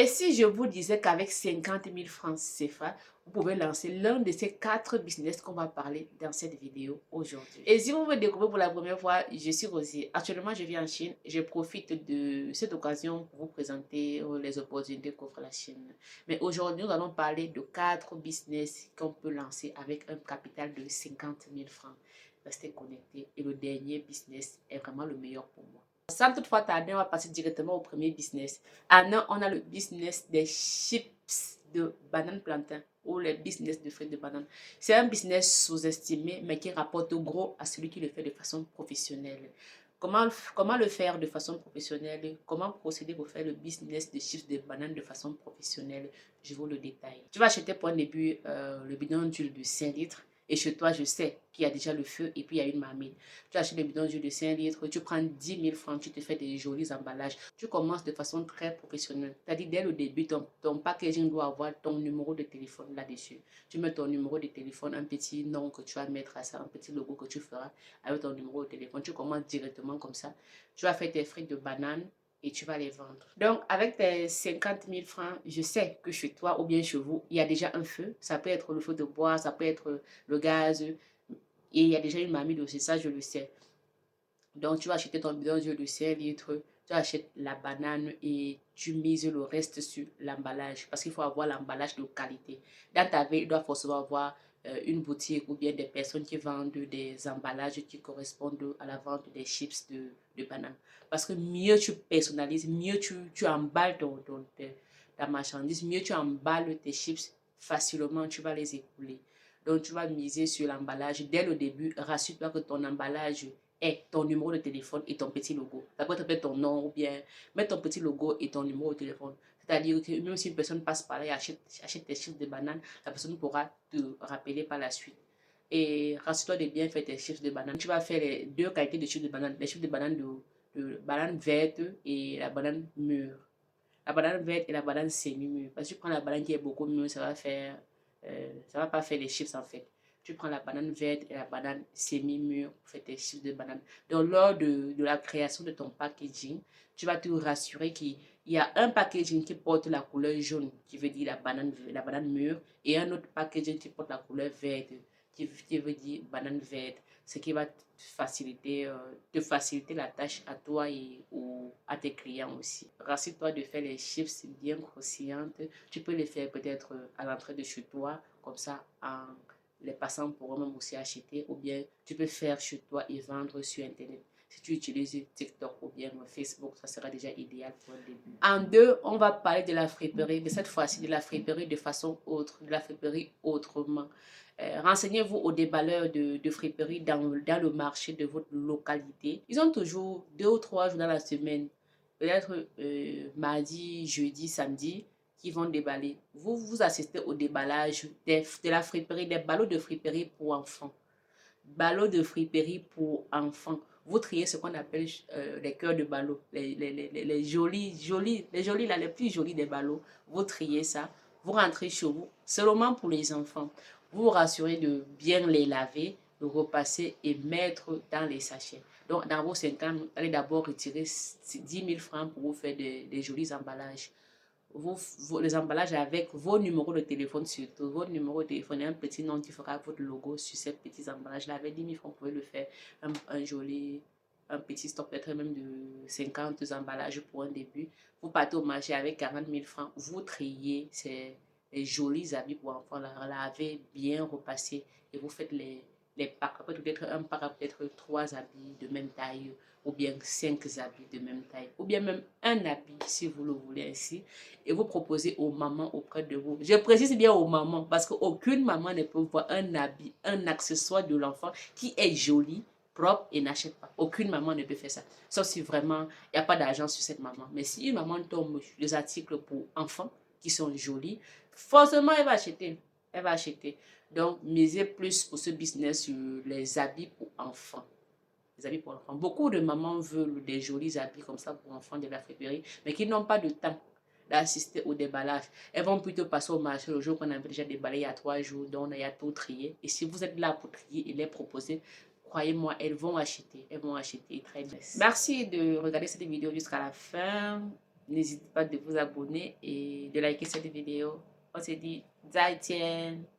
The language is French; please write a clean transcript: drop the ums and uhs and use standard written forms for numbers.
Et si je vous disais qu'avec 50 000 francs CFA, vous pouvez lancer l'un de ces 4 business qu'on va parler dans cette vidéo aujourd'hui. Et si vous me découvrez pour la première fois, je suis Rosie. Actuellement, je vis en Chine. Je profite de cette occasion pour vous présenter les opportunités qu'offre la Chine. Mais aujourd'hui, nous allons parler de 4 business qu'on peut lancer avec un capital de 50 000 francs. Restez connectés. Et le dernier business est vraiment le meilleur pour moi. Sans toutefois tarder, on va passer directement au premier business. Anna, on a le business des chips de banane plantain ou les business de fruits de banane. C'est un business sous-estimé, mais qui rapporte gros à celui qui le fait de façon professionnelle. Comment le faire de façon professionnelle? Comment procéder pour faire le business de chips de banane de façon professionnelle? Je vous le détaille. Tu vas acheter pour un début le bidon d'huile de 5 litres. Et chez toi, je sais qu'il y a déjà le feu et puis il y a une marmite. Tu achètes le bidon d'huile de 5 litres, tu prends 10 000 francs, tu te fais des jolis emballages. Tu commences de façon très professionnelle. C'est-à-dire, dès le début, ton packaging doit avoir ton numéro de téléphone là-dessus. Tu mets ton numéro de téléphone, un petit nom que tu vas mettre à ça, un petit logo que tu feras avec ton numéro de téléphone. Tu commences directement comme ça. Tu vas faire tes frites de banane et tu vas les vendre. Donc, avec tes 50 000 francs, je sais que chez toi ou bien chez vous, il y a déjà un feu. Ça peut être le feu de bois, ça peut être le gaz. Et il y a déjà une marmite aussi, ça je le sais. Donc, tu vas acheter ton bidon d'huile de 5 litres, tu achètes la banane et tu mises le reste sur l'emballage parce qu'il faut avoir l'emballage de qualité. Dans ta ville, il doit forcément avoir une boutique ou bien des personnes qui vendent des emballages qui correspondent à la vente des chips de banane. Parce que mieux tu personnalises, mieux tu emballes ta marchandise, mieux tu emballes tes chips, facilement tu vas les écouler. Donc, tu vas miser sur l'emballage. Dès le début, rassure-toi que ton emballage est ton numéro de téléphone et ton petit logo. Ça peut être ton nom ou bien mettre ton petit logo et ton numéro de téléphone. C'est-à-dire que même si une personne passe par là et achète tes chips de banane, la personne pourra te rappeler par la suite. Et rassure-toi de bien faire tes chips de banane. Tu vas faire les deux qualités de chips de banane. Les chips de banane de banane verte et la banane mûre. La banane verte et la banane semi-mûre. Parce que tu prends la banane qui est beaucoup mûre, ça va pas faire les chips en fait. Tu prends la banane verte et la banane semi-mûre pour faire tes chips de banane. Donc, lors de la création de ton packaging, tu vas te rassurer qu'il y a un packaging qui porte la couleur jaune, qui veut dire la banane mûre, et un autre packaging qui porte la couleur verte, qui veut dire banane verte. Ce qui va te faciliter la tâche à toi et à tes clients aussi. Rassure-toi de faire les chips bien croustillantes. Tu peux les faire peut-être à l'entrée de chez toi, comme ça, en les passants pourront même aussi acheter, ou bien tu peux faire chez toi et vendre sur Internet. Si tu utilises TikTok ou bien Facebook, ça sera déjà idéal pour un début. En deux, on va parler de la friperie, mais cette fois-ci de la friperie de façon autre, de la friperie autrement. Renseignez-vous aux déballeurs de friperie dans le marché de votre localité. Ils ont toujours 2 ou 3 jours dans la semaine, peut-être mardi, jeudi, samedi, qui vont déballer. Vous assistez au déballage de la friperie, des ballots de friperie pour enfants. Ballots de friperie pour enfants. Vous triez ce qu'on appelle les cœurs de ballots, les jolis là, les plus jolis des ballots. Vous triez ça, vous rentrez chez vous, seulement pour les enfants. Vous vous rassurez de bien les laver, de repasser et mettre dans les sachets. Donc, dans vos 50, vous allez d'abord retirer 10 000 francs pour vous faire des jolis emballages. Les emballages avec vos numéros de téléphone surtout, votre numéro de téléphone et un petit nom qui fera votre logo sur ces petits emballages-là. Avec 10 000 francs, vous pouvez le faire un petit stock, peut-être même de 50 emballages pour un début. Vous partez au marché avec 40 000 francs, vous triez les jolis habits pour enfants, lavez bien, repassez et vous faites les packs. Après, peut-être un pack, peut-être 3 habits de même taille ou bien 5 habits de même taille, ou bien même un habit si vous le voulez ainsi, et vous proposez aux mamans auprès de vous. Je précise bien aux mamans parce qu'aucune maman ne peut voir un habit, un accessoire de l'enfant qui est joli, propre et n'achète pas. Aucune maman ne peut faire ça. Sauf si vraiment il n'y a pas d'argent sur cette maman. Mais si une maman tombe sur des articles pour enfants qui sont jolis, forcément elle va acheter. Elle va acheter. Donc, misez plus pour ce business sur les habits pour enfants. Les habits pour enfants. Beaucoup de mamans veulent des jolis habits comme ça pour enfants de la friperie, mais qui n'ont pas de temps d'assister au déballage. Elles vont plutôt passer au marché le jour qu'on avait déjà déballé il y a 3 jours, donc il y a tout trié. Et si vous êtes là pour trier et les proposer, croyez-moi, elles vont acheter très bien. Merci de regarder cette vidéo jusqu'à la fin. n'hésitez pas de vous abonner et de liker cette vidéo. On se dit, 再见!